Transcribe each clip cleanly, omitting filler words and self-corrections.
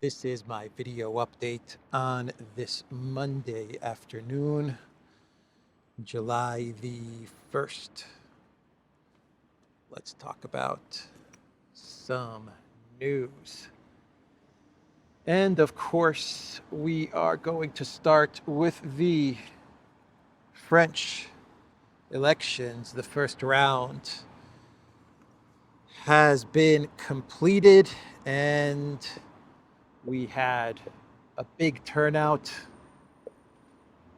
This is my video update on this Monday afternoon, July the 1st. Let's talk about some news. And of course, we are going to start with the French elections. The first round has been completed, and we had a big turnout,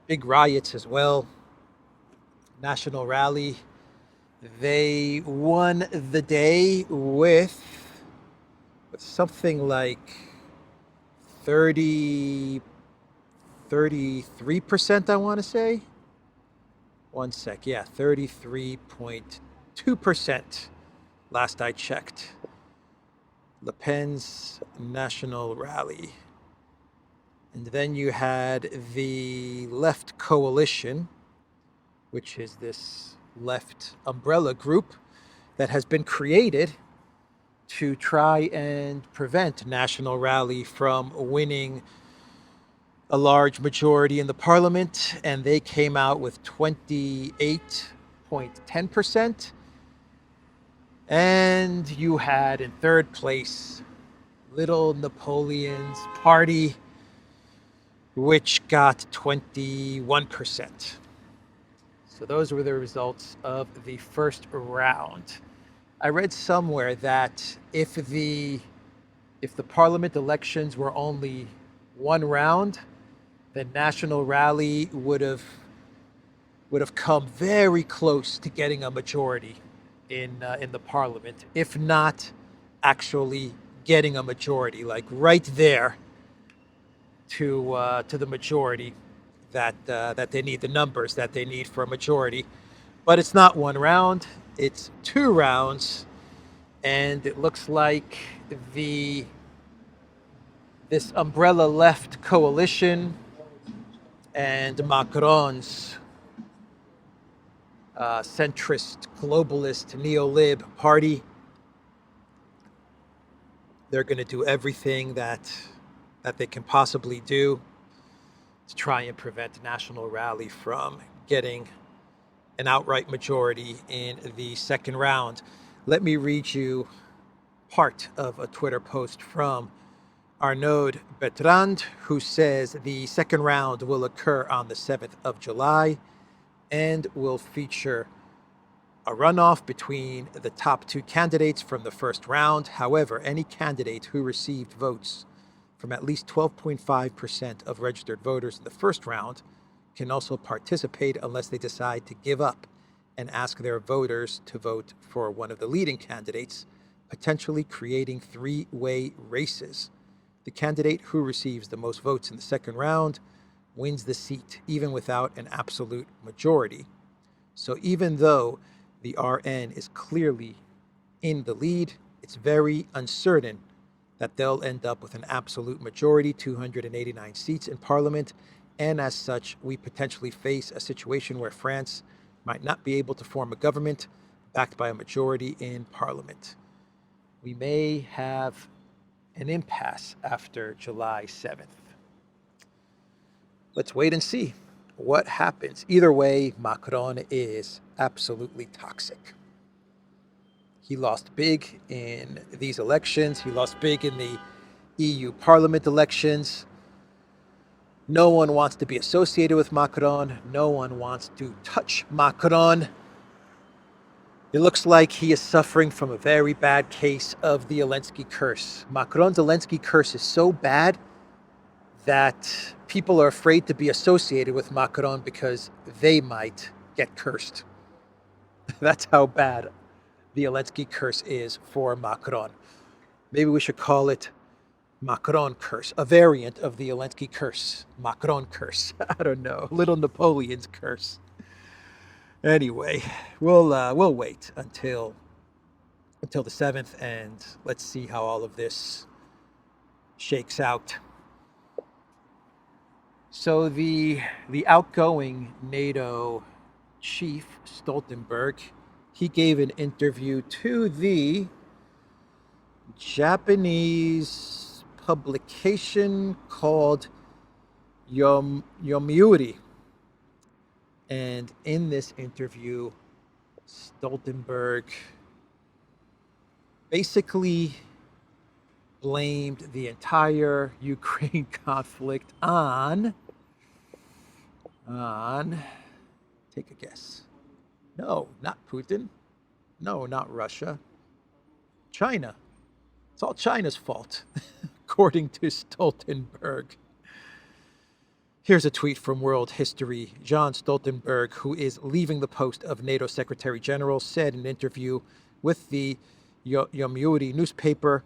big riots as well. National rally. They won the day with something like 30, 33%, I want to say. One sec. Yeah, 33.2% last I checked. Le Pen's national rally. And then you had the left coalition, which is this left umbrella group that has been created to try and prevent National Rally from winning a large majority in the parliament. And they came out with 28.10%. And you had in third place Little Napoleon's party, which got 21%. So those were the results of the first round. I read somewhere that if the parliament elections were only one round, the National Rally would have come very close to getting a majority in the parliament, if not actually getting a majority, like right there to the majority that they need, the numbers that they need for a majority. But it's not one round, it's two rounds, and it looks like this umbrella left coalition and Macron's centrist, globalist, neo-lib party, they're going to do everything that they can possibly do to try and prevent National Rally from getting an outright majority in the second round. Let me read you part of a Twitter post from Arnaud Bertrand, who says the second round will occur on the 7th of July and will feature a runoff between the top two candidates from the first round. However, any candidate who received votes from at least 12.5% of registered voters in the first round can also participate unless they decide to give up and ask their voters to vote for one of the leading candidates, potentially creating three-way races. The candidate who receives the most votes in the second round wins the seat, even without an absolute majority. So even though the RN is clearly in the lead, it's very uncertain that they'll end up with an absolute majority, 289 seats in parliament, and as such, we potentially face a situation where France might not be able to form a government backed by a majority in parliament. We may have an impasse after July 7th. Let's wait and see what happens. Either way, Macron is absolutely toxic. He lost big in these elections. He lost big in the EU Parliament elections. No one wants to be associated with Macron. No one wants to touch Macron. It looks like he is suffering from a very bad case of the Elensky curse. Macron's Elensky curse is so bad that people are afraid to be associated with Macron because they might get cursed. That's how bad the Elensky curse is for Macron. Maybe we should call it Macron curse, a variant of the Elensky curse. Macron curse. I don't know. Little Napoleon's curse. Anyway, we'll wait until the 7th, and let's see how all of this shakes out. So the outgoing NATO chief, Stoltenberg, he gave an interview to the Japanese publication called Yomiuri. And in this interview, Stoltenberg basically blamed the entire Ukraine conflict on, take a guess. No, not Putin. No, not Russia. China. It's all China's fault, according to Stoltenberg. Here's a tweet from World History. John Stoltenberg, who is leaving the post of NATO Secretary General, said in an interview with the Yomiuri newspaper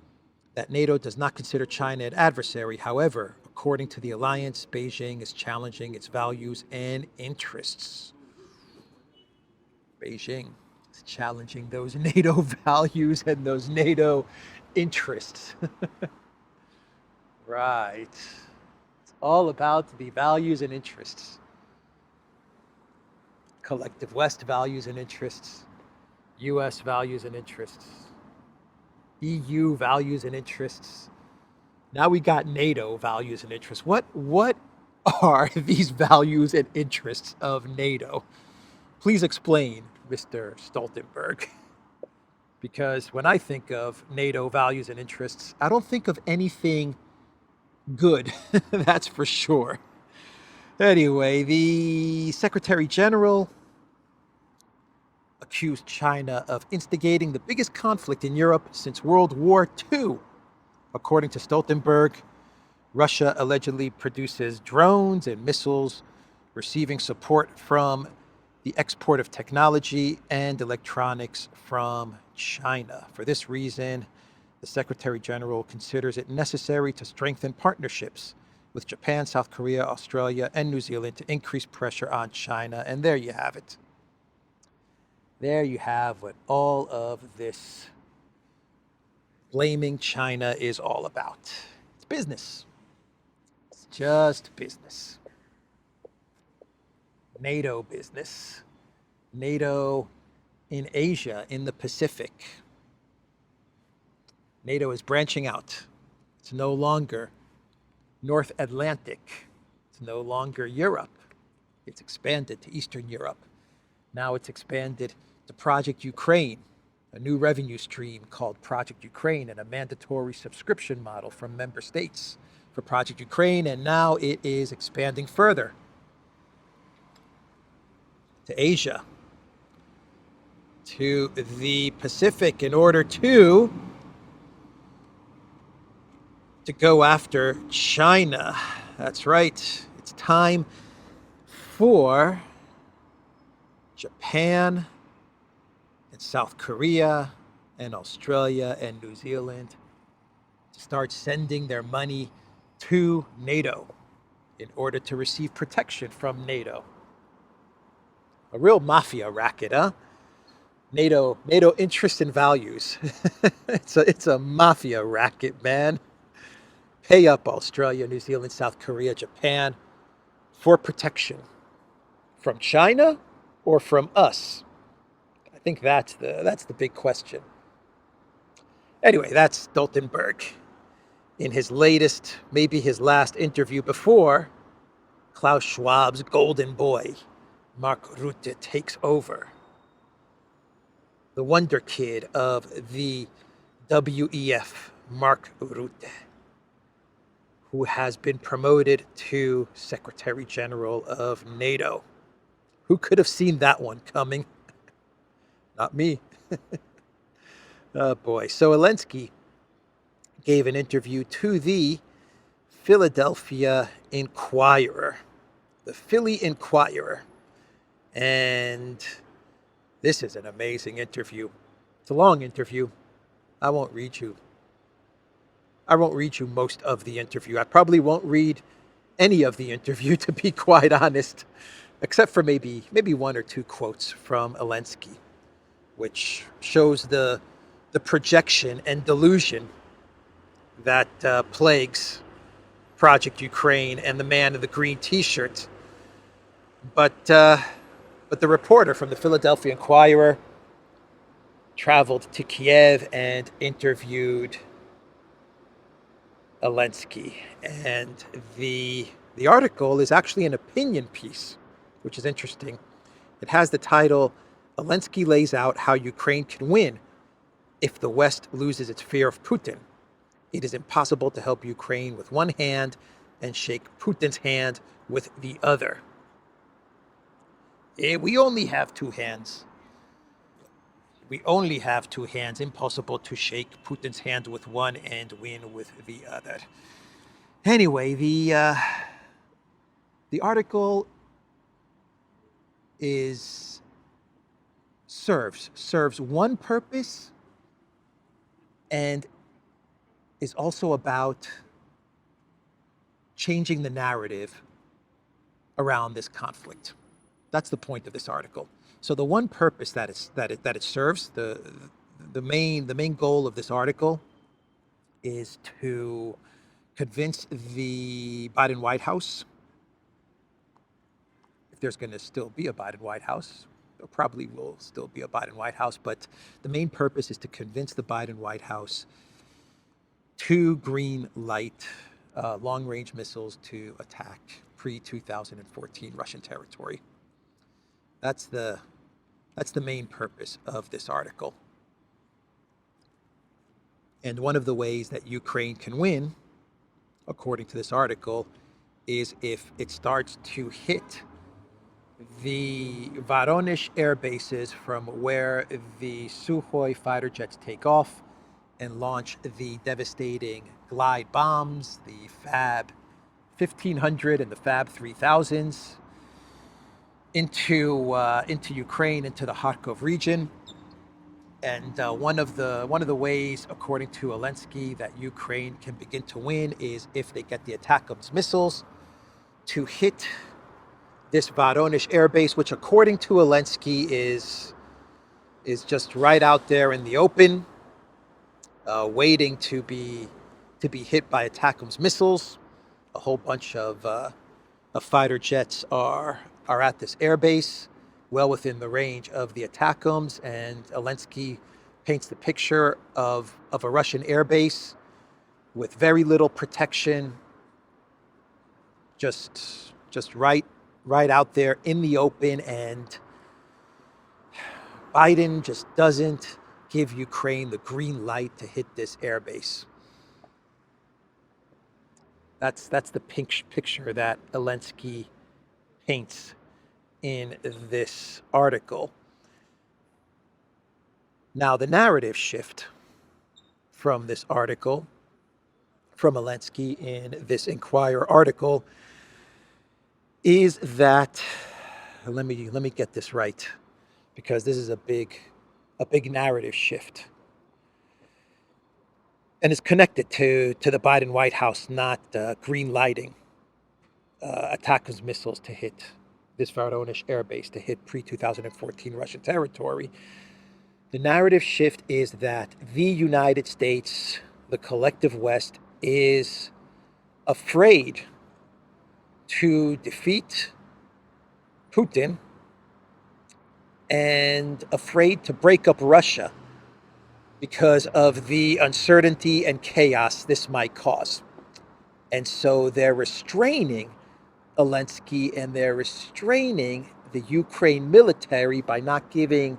that NATO does not consider China an adversary. However, according to the alliance, Beijing is challenging its values and interests. Beijing is challenging those NATO values and those NATO interests. Right. It's all about the values and interests. Collective West values and interests. US values and interests. EU values and interests. Now we got NATO values and interests. What are these values and interests of NATO? Please explain, Mr. Stoltenberg. Because when I think of NATO values and interests, I don't think of anything good, that's for sure. Anyway, the Secretary General accused China of instigating the biggest conflict in Europe since World War II. According to Stoltenberg, Russia allegedly produces drones and missiles, receiving support from the export of technology and electronics from China. For this reason, the Secretary General considers it necessary to strengthen partnerships with Japan, South Korea, Australia, and New Zealand to increase pressure on China. And there you have it. There you have what all of this blaming China is all about. It's business. It's just business. NATO business. NATO in Asia, in the Pacific. NATO is branching out. It's no longer North Atlantic. It's no longer Europe. It's expanded to Eastern Europe. Now it's expanded to Project Ukraine, a new revenue stream called Project Ukraine, and a mandatory subscription model from member states for Project Ukraine. And now it is expanding further to Asia, to the Pacific, in order to go after China. That's right. It's time for Japan and South Korea and Australia and New Zealand to start sending their money to NATO in order to receive protection from NATO. A real mafia racket, huh? NATO interests and values. It's a mafia racket, man. Pay up, Australia, New Zealand, South Korea, Japan, for protection from China or from us. I think that's the big question. Anyway, that's Stoltenberg in his latest, maybe his last interview before Klaus Schwab's golden boy, Mark Rutte, takes over. The wonder kid of the WEF, Mark Rutte, who has been promoted to Secretary General of NATO. Who could have seen that one coming? Not me. Oh boy. So Elensky gave an interview to the Philadelphia Inquirer, the Philly Inquirer. And this is an amazing interview. It's a long interview. I won't read you most of the interview. I probably won't read any of the interview, to be quite honest, except for maybe one or two quotes from Elensky, which shows the projection and delusion that plagues Project Ukraine and the man in the green T-shirt. But the reporter from the Philadelphia Inquirer traveled to Kiev and interviewed Elensky. And the article is actually an opinion piece, which is interesting. It has the title, Elensky lays out how Ukraine can win if the West loses its fear of Putin. It is impossible to help Ukraine with one hand and shake Putin's hand with the other. We only have two hands. We only have two hands. Impossible to shake Putin's hand with one and win with the other. Anyway, the article serves one purpose and is also about changing the narrative around this conflict. That's the point of this article. So the one purpose that it serves, the main goal of this article is to convince the Biden White House, if there's going to still be a Biden White House, there probably will still be a Biden White House, but the main purpose is to convince the Biden White House to green light long-range missiles to attack pre-2014 Russian territory. That's the main purpose of this article. And one of the ways that Ukraine can win, according to this article, is if it starts to hit the Voronezh air bases from where the Sukhoi fighter jets take off and launch the devastating glide bombs, the Fab 1500 and the Fab 3000s into Ukraine, into the Kharkov region. And one of the ways, according to Elensky, that Ukraine can begin to win is if they get the ATACMS missiles to hit this Voronezh air base, which, according to Elensky, is just right out there in the open, waiting to be hit by ATACMS missiles. A whole bunch of fighter jets are at this air base, well within the range of the ATACMS, and Elensky paints the picture of a Russian air base with very little protection, just right out there in the open, and Biden just doesn't give Ukraine the green light to hit this air base. That's the picture that Elensky paints in this article. Now, the narrative shift from this article, from Elensky in this Inquirer article, is that, let me get this right, because this is a big narrative shift. And it's connected to the Biden White House not green lighting ATACMS missiles to hit this Voronezh air base, to hit pre-2014 Russian territory. The narrative shift is that the United States, the collective West, is afraid to defeat Putin and afraid to break up Russia because of the uncertainty and chaos this might cause. And so they're restraining Elensky, and they're restraining the Ukraine military by not giving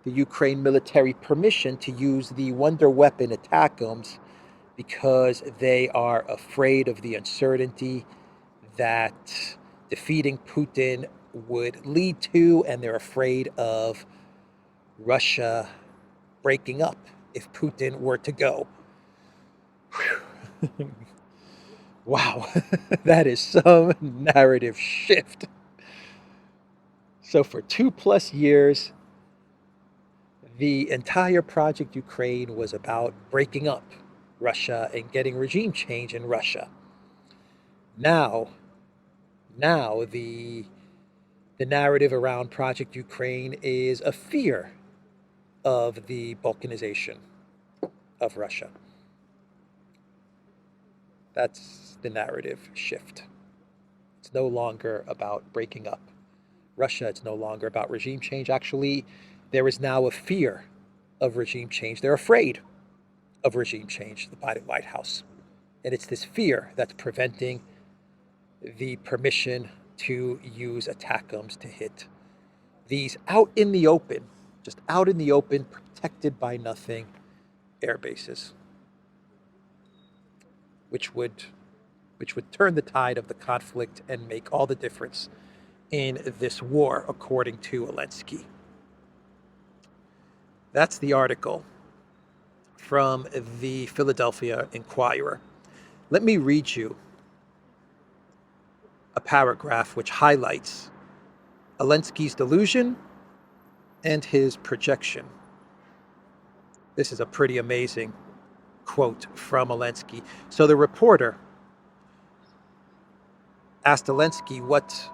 the Ukraine military permission to use the wonder weapon ATACMS, because they are afraid of the uncertainty that defeating Putin would lead to, and they're afraid of Russia breaking up if Putin were to go. Wow, that is some narrative shift. So for 2+ years, the entire Project Ukraine was about breaking up Russia and getting regime change in Russia. Now the narrative around Project Ukraine is a fear of the balkanization of Russia. That's the narrative shift. It's no longer about breaking up Russia. It's no longer about regime change. Actually, there is now a fear of regime change. They're afraid of regime change, the Biden White House. And it's this fear that's preventing the permission to use ATACMS to hit these out in the open, just out in the open, protected by nothing air bases, which would turn the tide of the conflict and make all the difference in this war, according to Elensky. That's the article from the Philadelphia Inquirer. Let me read you a paragraph which highlights Elensky's delusion and his projection. This is a pretty amazing quote from Elensky. So the reporter asked Elensky what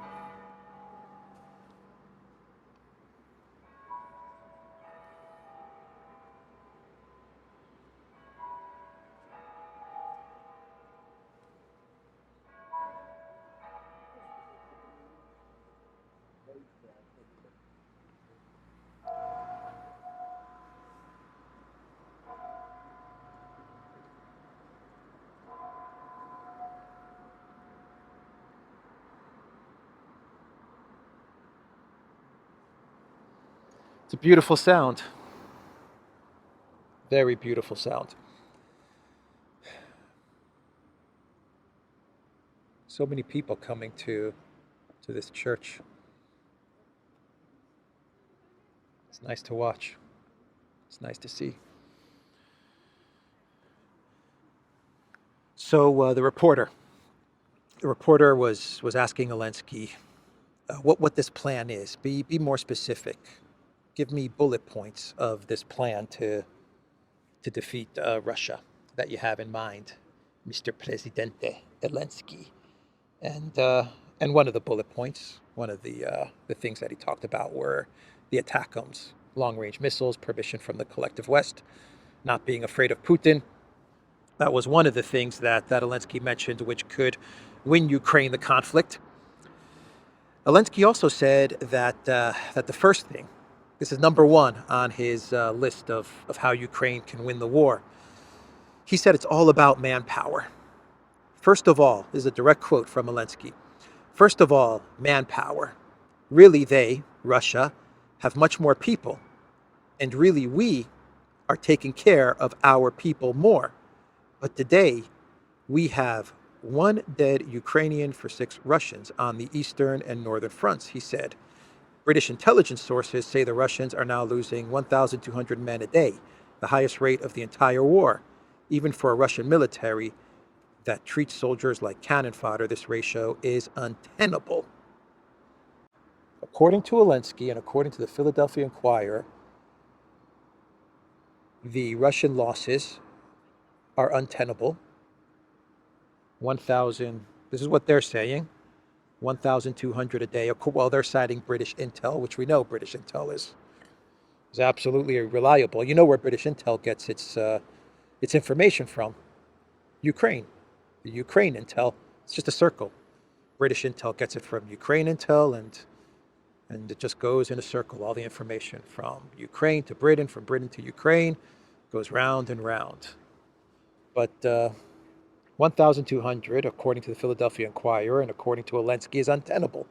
it's a beautiful sound. Very beautiful sound. So many people coming to this church. It's nice to watch. It's nice to see. So the reporter was asking Elensky what this plan is. Be more specific. Give me bullet points of this plan to defeat Russia that you have in mind, Mr. Presidente Elensky. And one of the bullet points, one of the things that he talked about were the ATACMS, long-range missiles, permission from the collective West, not being afraid of Putin. That was one of the things that Elensky mentioned, which could win Ukraine the conflict. Elensky also said that the first thing, this is number one on his list of how Ukraine can win the war. He said it's all about manpower. First of all, this is a direct quote from Elensky. First of all, manpower. Really, they, Russia, have much more people. And really, we are taking care of our people more. But today, we have one dead Ukrainian for 6 Russians on the eastern and northern fronts, he said. British intelligence sources say the Russians are now losing 1,200 men a day, the highest rate of the entire war. Even for a Russian military that treats soldiers like cannon fodder, this ratio is untenable. According to Elensky and according to the Philadelphia Inquirer, the Russian losses are untenable. 1,000, this is what they're saying, 1,200 a day. Well, they're citing British intel, which we know British intel is absolutely reliable. You know where British intel gets its information from? Ukraine. The Ukraine intel, it's just a circle. British intel gets it from Ukraine intel, and it just goes in a circle. All the information from Ukraine to Britain, from Britain to Ukraine, goes round and round. But 1,200, according to the Philadelphia Inquirer and according to Elensky, is untenable.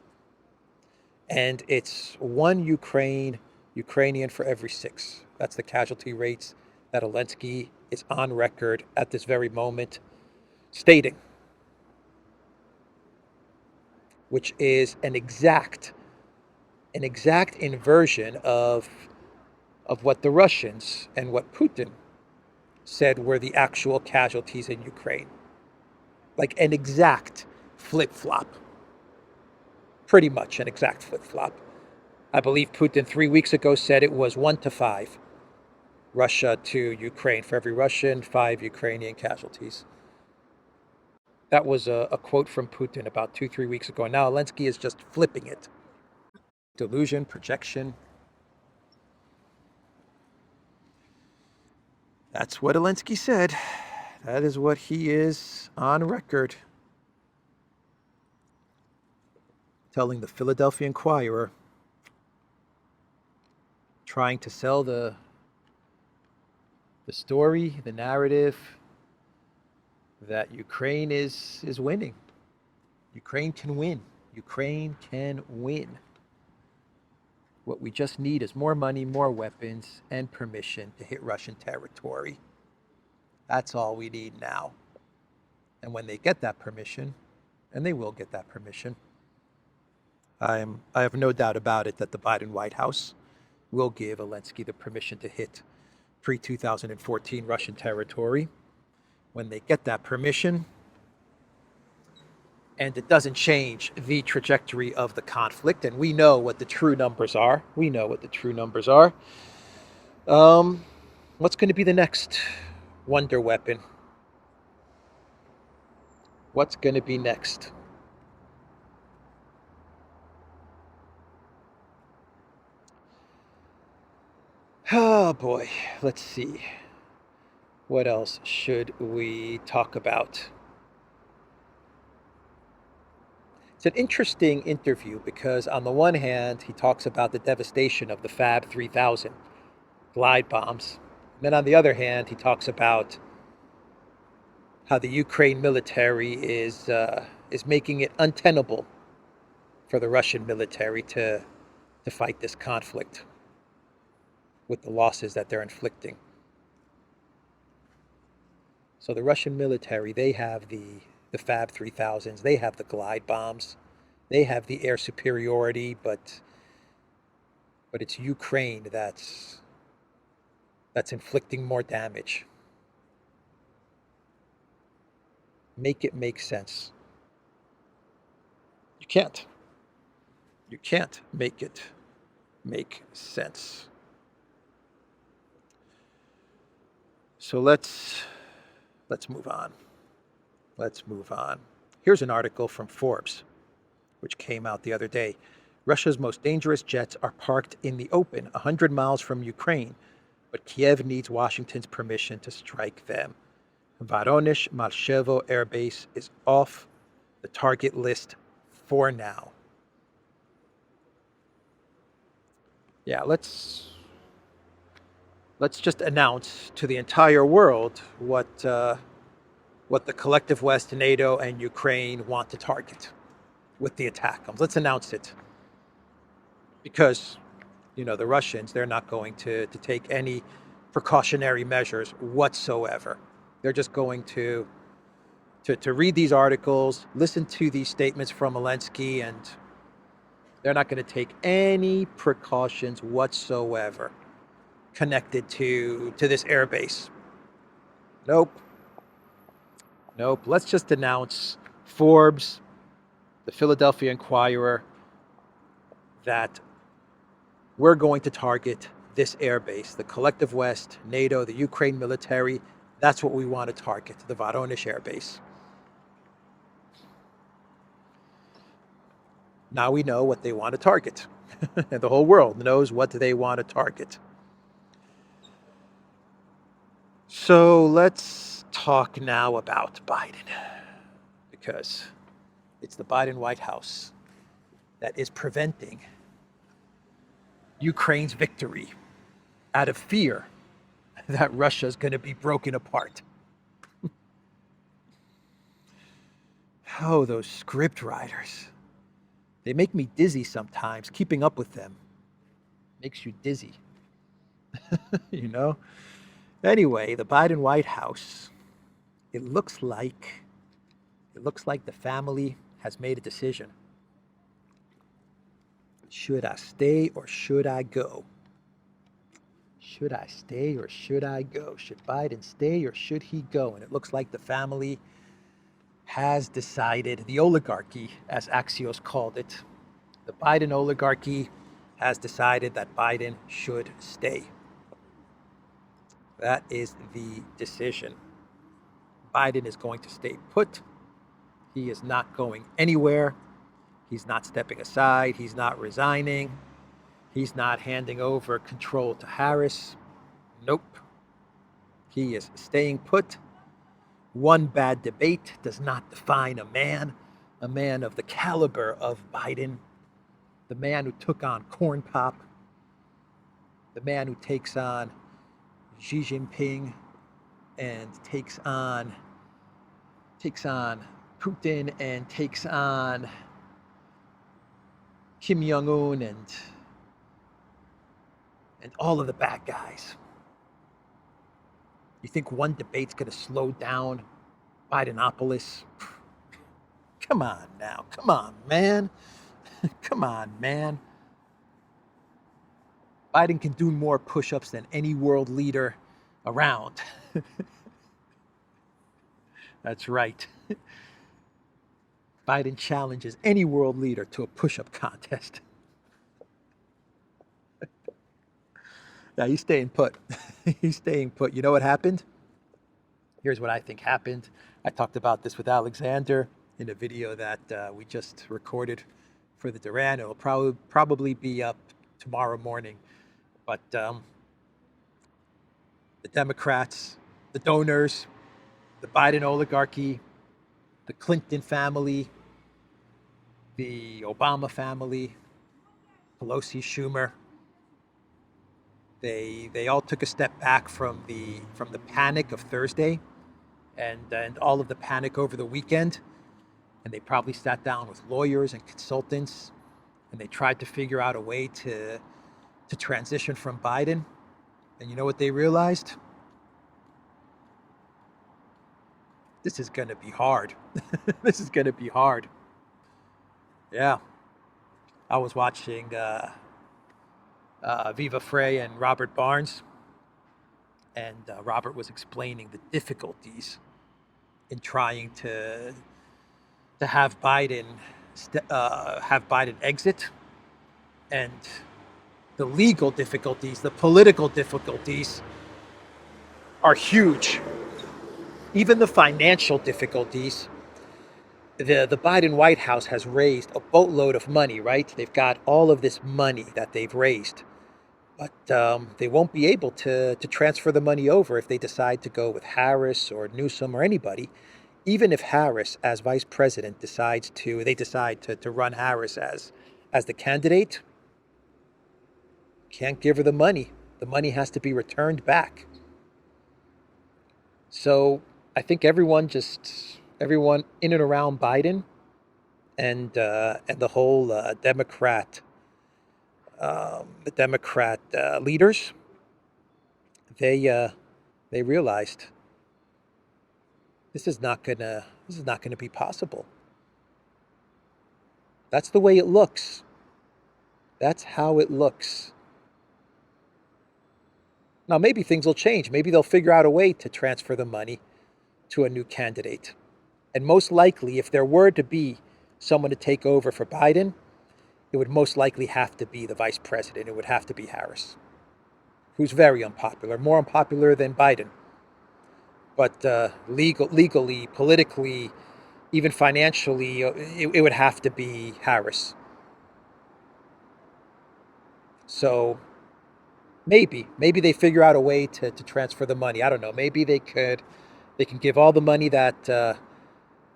And it's one Ukrainian for every 6. That's the casualty rates that Elensky is on record at this very moment stating, which is an exact inversion of what the Russians and what Putin said were the actual casualties in Ukraine. Like an exact flip-flop. Pretty much an exact flip-flop. I believe Putin 3 weeks ago said it was 1 to 5. Russia to Ukraine. For every Russian, 5 Ukrainian casualties. That was a quote from Putin about 2-3 weeks ago. And now Elensky is just flipping it. Delusion, projection. That's what Elensky said. That is what he is on record telling the Philadelphia Inquirer, trying to sell the story, the narrative, that Ukraine is winning. Ukraine can win. Ukraine can win. What we just need is more money, more weapons, and permission to hit Russian territory. That's all we need now. And when they get that permission, and they will get that permission, I have no doubt about it that the Biden White House will give Elensky the permission to hit pre-2014 Russian territory. When they get that permission, and it doesn't change the trajectory of the conflict, and we know what the true numbers are. We know what the true numbers are. What's going to be the next wonder weapon? What's going to be next? Oh boy, let's see. What else should we talk about? It's an interesting interview because on the one hand, he talks about the devastation of the Fab 3000 glide bombs. And then on the other hand, he talks about how the Ukraine military is making it untenable for the Russian military to fight this conflict with the losses that they're inflicting. So the Russian military, they have the Fab 3000s, they have the glide bombs, they have the air superiority, but it's Ukraine that's inflicting more damage. Make it make sense. You can't. You can't make it make sense. So let's move on. Let's move on. Here's an article from Forbes, which came out the other day. Russia's most dangerous jets are parked in the open, 100 miles from Ukraine, but Kiev needs Washington's permission to strike them. Voronezh Malshevo Air Base is off the target list for now. Yeah, let's just announce to the entire world what the collective West, NATO, and Ukraine want to target with the attack. Let's announce it. Because, the Russians, they're not going to take any precautionary measures whatsoever. They're just going to read these articles, listen to these statements from Elensky, and they're not going to take any precautions whatsoever connected to this airbase. Nope. Let's just announce Forbes, the Philadelphia Inquirer, that we're going to target this airbase, the collective West, NATO, the Ukraine military. That's what we want to target, the Voronezh Air Base. Now we know what they want to target. And the whole world knows what they want to target. So let's talk now about Biden, because it's the Biden White House that is preventing Ukraine's victory out of fear that Russia is going to be broken apart. Oh, those script writers. They make me dizzy sometimes. Keeping up with them makes you dizzy. Anyway, the Biden White House, it looks like the family has made a decision. Should I stay or should I go? Should I stay or should I go? Should Biden stay or should he go? And it looks like the family has decided, the oligarchy, as Axios called it, the Biden oligarchy has decided that Biden should stay. That is the decision. Biden is going to stay put. He is not going anywhere. He's not stepping aside. He's not resigning. He's not handing over control to Harris. Nope. He is staying put. One bad debate does not define a man of the caliber of Biden, the man who took on Corn Pop, the man who takes on Xi Jinping and takes on takes on Putin and takes on Kim Jong-un and all of the bad guys. You think one debate's going to slow down Bidenopolis? Come on now. Come on, man. Come on, man. Biden can do more push-ups than any world leader around. That's right. Biden challenges any world leader to a push-up contest. Yeah, he's staying put. He's staying put. You know what happened? Here's what I think happened. I talked about this with Alexander in a video that we just recorded for the Duran. It'll probably be up tomorrow morning. But the Democrats, the donors, the Biden oligarchy, the Clinton family, the Obama family, Pelosi, Schumer, they all took a step back from the panic of Thursday and all of the panic over the weekend, and they probably sat down with lawyers and consultants, and they tried to figure out a way to transition from Biden. And you know what they realized? This is going to be hard. This is going to be hard. Yeah, I was watching Viva Frey and Robert Barnes, and Robert was explaining the difficulties in trying to have Biden exit, and the legal difficulties, the political difficulties are huge. Even the financial difficulties. The Biden White House has raised a boatload of money, right? They've got all of this money that they've raised, but they won't be able to transfer the money over if they decide to go with Harris or Newsom or anybody. Even if Harris, as vice president, decide to run Harris as the candidate, can't give her the money. The money has to be returned back. So I think everyone in and around Biden and the whole Democrat leaders, they realized this is not gonna be possible. That's the way it looks. That's how it looks. Now maybe things will change. Maybe they'll figure out a way to transfer the money to a new candidate. And most likely, if there were to be someone to take over for Biden, it would most likely have to be the vice president. It would have to be Harris, who's very unpopular, more unpopular than Biden. But legally, politically, even financially, it would have to be Harris. So maybe they figure out a way to transfer the money. I don't know. Maybe they can give all the money that the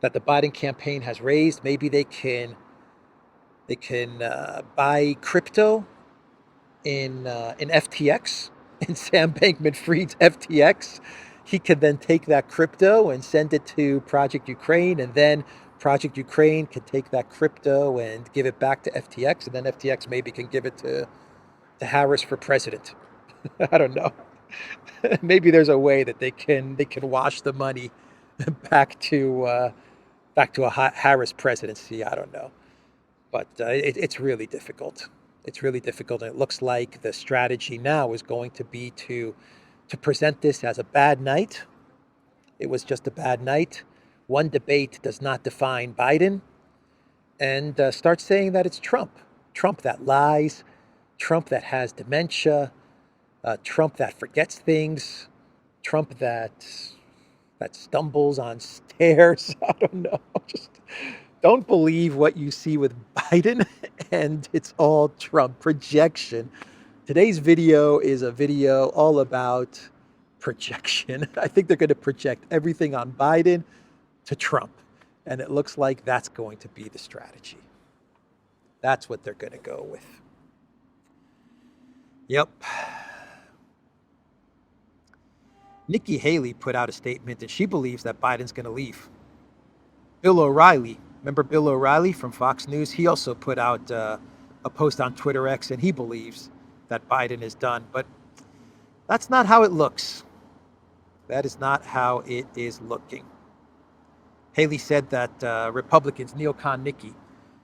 Biden campaign has raised. Maybe they can buy crypto in FTX, in Sam Bankman-Fried's FTX. He can then take that crypto and send it to Project Ukraine, and then Project Ukraine can take that crypto and give it back to FTX, and then FTX maybe can give it to Harris for president. I don't know. Maybe there's a way that they can wash the money back to a Harris presidency. I don't know, but it's really difficult. It's really difficult, and it looks like the strategy now is going to be to present this as a bad night. It was just a bad night. One debate does not define Biden, and start saying that it's Trump that lies, Trump that has dementia, Trump that forgets things, Trump that stumbles on stairs. I don't know. Just don't believe what you see with Biden, and it's all Trump projection. Today's video is a video all about projection. I think they're going to project everything on Biden to Trump, and it looks like that's going to be the strategy. That's what they're going to go with. Yep. Nikki Haley put out a statement, and she believes that Biden's going to leave. Bill O'Reilly, remember Bill O'Reilly from Fox News? He also put out a post on Twitter X, and he believes that Biden is done. But that's not how it looks. That is not how it is looking. Haley said that Republicans, neocon Nikki,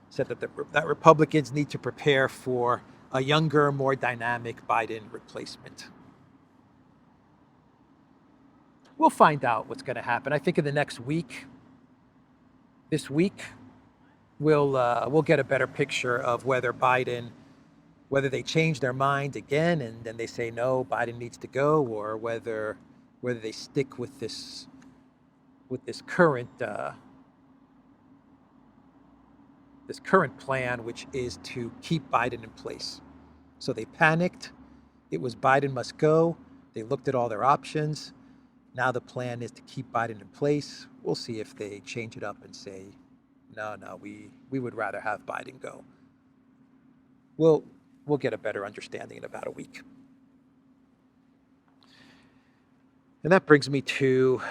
said that Republicans need to prepare for a younger, more dynamic Biden replacement. We'll find out what's going to happen. I think in the next week, this week, we'll get a better picture of whether they change their mind again and then they say no, Biden needs to go, or whether they stick with this current plan, which is to keep Biden in place. So they panicked. It was Biden must go. They looked at all their options. Now the plan is to keep Biden in place. We'll see if they change it up and say, no, we would rather have Biden go. We'll get a better understanding in about a week. And that brings me to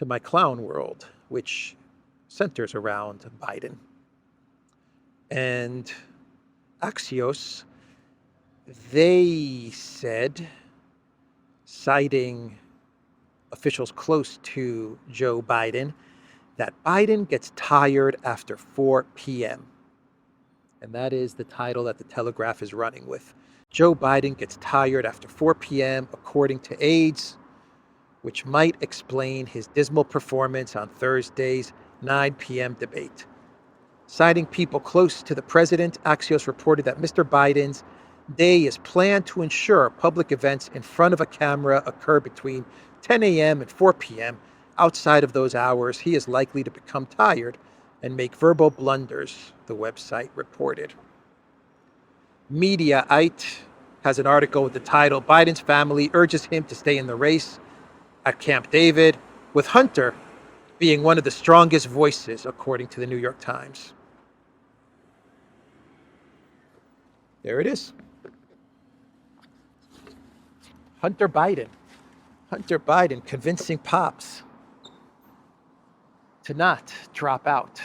my clown world, which centers around Biden. And Axios, they said, citing officials close to Joe Biden, that Biden gets tired after 4 p.m. And that is the title that the Telegraph is running with. Joe Biden gets tired after 4 p.m., according to aides, which might explain his dismal performance on Thursday's 9 p.m. debate. Citing people close to the president, Axios reported that Mr. Biden's day is planned to ensure public events in front of a camera occur between 10 a.m. and 4 p.m. Outside of those hours, he is likely to become tired and make verbal blunders, the website reported. Mediaite has an article with the title, Biden's family urges him to stay in the race at Camp David, with Hunter being one of the strongest voices, according to the New York Times. There it is. Hunter Biden convincing Pops to not drop out.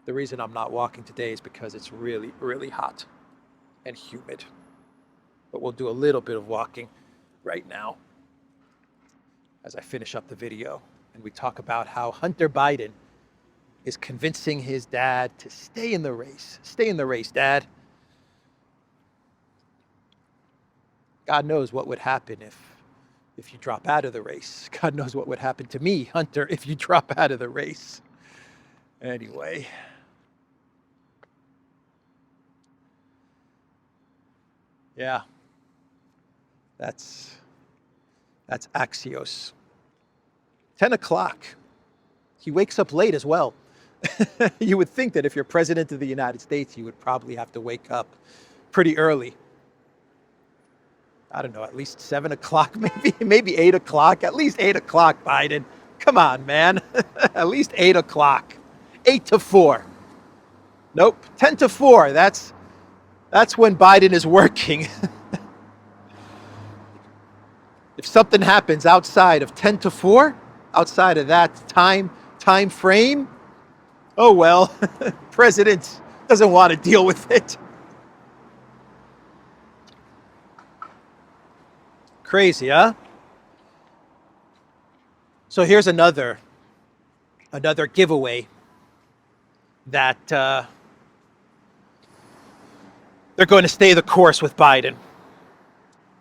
The reason I'm not walking today is because it's really, really hot and humid. But we'll do a little bit of walking right now as I finish up the video and we talk about how Hunter Biden is convincing his dad to stay in the race. Stay in the race, Dad. God knows what would happen if you drop out of the race. God knows what would happen to me, Hunter, if you drop out of the race. Anyway. Yeah. That's Axios. 10 o'clock. He wakes up late as well. You would think that if you're president of the United States, you would probably have to wake up pretty early. I don't know, at least 7 o'clock, maybe 8 o'clock, at least 8 o'clock, Biden. Come on, man. At least 8 o'clock. 8 to 4. Nope, 10 to 4. That's when Biden is working. If something happens outside of 10 to 4, outside of that time frame, oh well, president doesn't want to deal with it. Crazy, huh? So here's another giveaway that they're going to stay the course with Biden.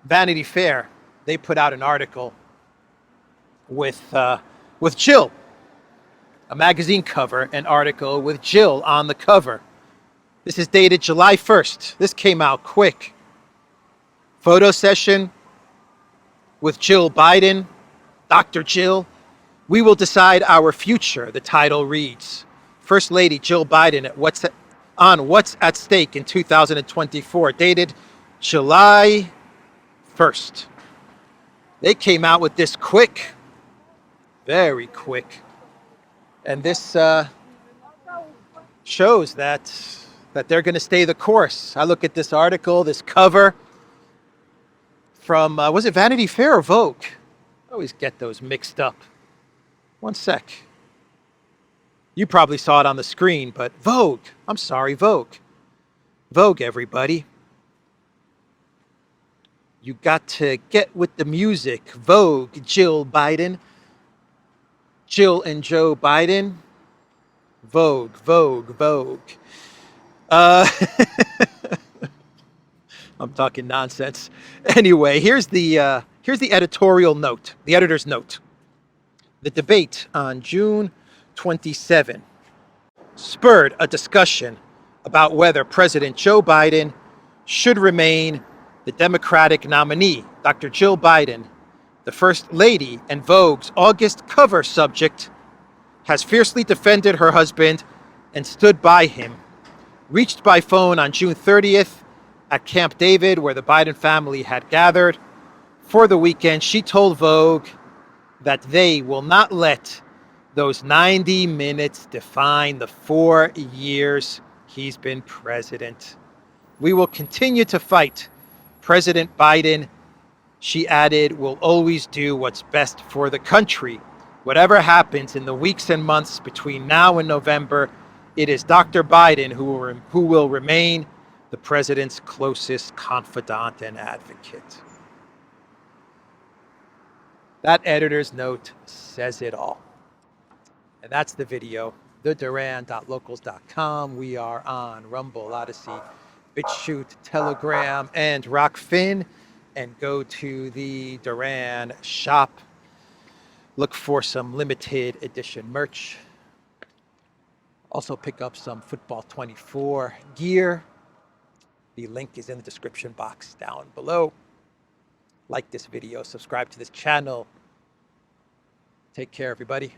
Vanity Fair, they put out an article with Jill, a magazine cover, an article with Jill on the cover. This is dated July 1st. This came out quick. Photo session with Jill Biden, Dr. Jill. We will decide our future, the title reads. First Lady Jill Biden what's at stake in 2024, dated July 1st. They came out with this quick, very quick. And this shows that they're going to stay the course. I look at this article, this cover from, was it Vanity Fair or Vogue? I always get those mixed up. One sec. You probably saw it on the screen, but Vogue. I'm sorry, Vogue. Vogue, everybody. You got to get with the music. Vogue, Jill Biden. Jill and Joe Biden. Vogue, Vogue, Vogue. Uh, I'm talking nonsense. Anyway, here's the editorial note, the editor's note. The debate on June 27 spurred a discussion about whether President Joe Biden should remain the Democratic nominee. Dr. Jill Biden, the First Lady and Vogue's August cover subject, has fiercely defended her husband and stood by him. Reached by phone on June 30th at Camp David, where the Biden family had gathered for the weekend, she told Vogue that they will not let those 90 minutes define the 4 years he's been president. We will continue to fight. President Biden, she added, will always do what's best for the country. Whatever happens in the weeks and months between now and November, it is Dr. Biden who will remain the president's closest confidant and advocate. That editor's note says it all. And that's the video, theduran.locals.com. We are on Rumble, Odyssey, BitChute, Telegram, and Rockfin. And go to the Duran shop. Look for some limited edition merch. Also pick up some Football 24 gear. The link is in the description box down below. Like this video, subscribe to this channel. Take care, everybody.